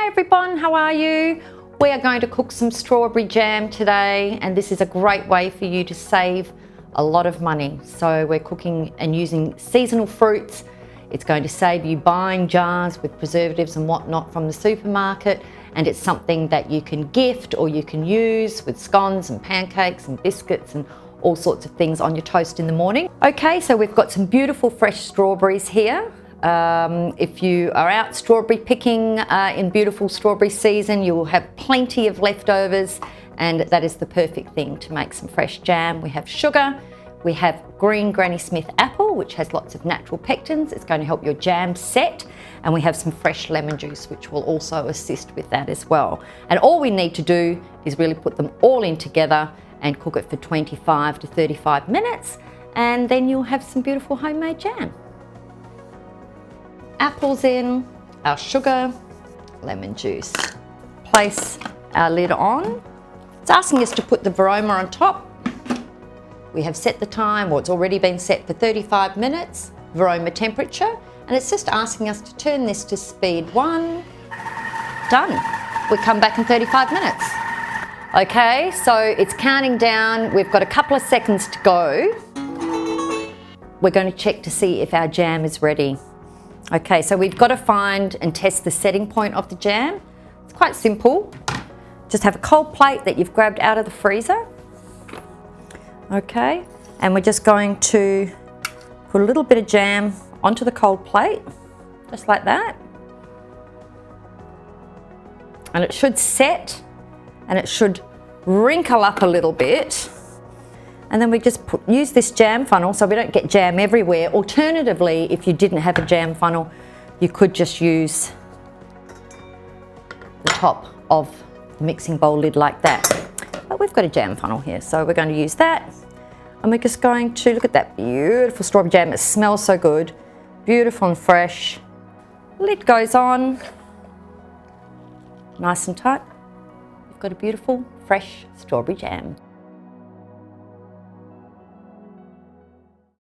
Hi everyone, how are you? We are going to cook some strawberry jam today, and this is a great way for you to save a lot of money. So we're cooking and using seasonal fruits. It's going to save you buying jars with preservatives and whatnot from the supermarket, and it's something that you can gift or you can use with scones and pancakes and biscuits and all sorts of things on your toast in the morning. Okay, so we've got some beautiful fresh strawberries here. If you are out strawberry picking in beautiful strawberry season, you will have plenty of leftovers, and that is the perfect thing to make some fresh jam. We have sugar, we have green Granny Smith apple, which has lots of natural pectins. It's going to help your jam set, and we have some fresh lemon juice, which will also assist with that as well. And all we need to do is really put them all in together and cook it for 25 to 35 minutes, and then you'll have some beautiful homemade jam. Apples in, our sugar, lemon juice. Place our lid on. It's asking us to put the varoma on top. We have set the time, or it's already been set for 35 minutes, varoma temperature, and it's just asking us to turn this to speed 1. Done. We come back in 35 minutes. Okay, so it's counting down. We've got a couple of seconds to go. We're going to check to see if our jam is ready. Okay, so we've got to find and test the setting point of the jam. It's quite simple. Just have a cold plate that you've grabbed out of the freezer. Okay, and we're just going to put a little bit of jam onto the cold plate, just like that. And it should set, and it should wrinkle up a little bit. And then we just use this jam funnel so we don't get jam everywhere. Alternatively, if you didn't have a jam funnel, you could just use the top of the mixing bowl lid like that. But we've got a jam funnel here, so we're going to use that. And we're just going to look at that beautiful strawberry jam. It smells so good, beautiful and fresh. Lid goes on, nice and tight. We've got a beautiful, fresh strawberry jam.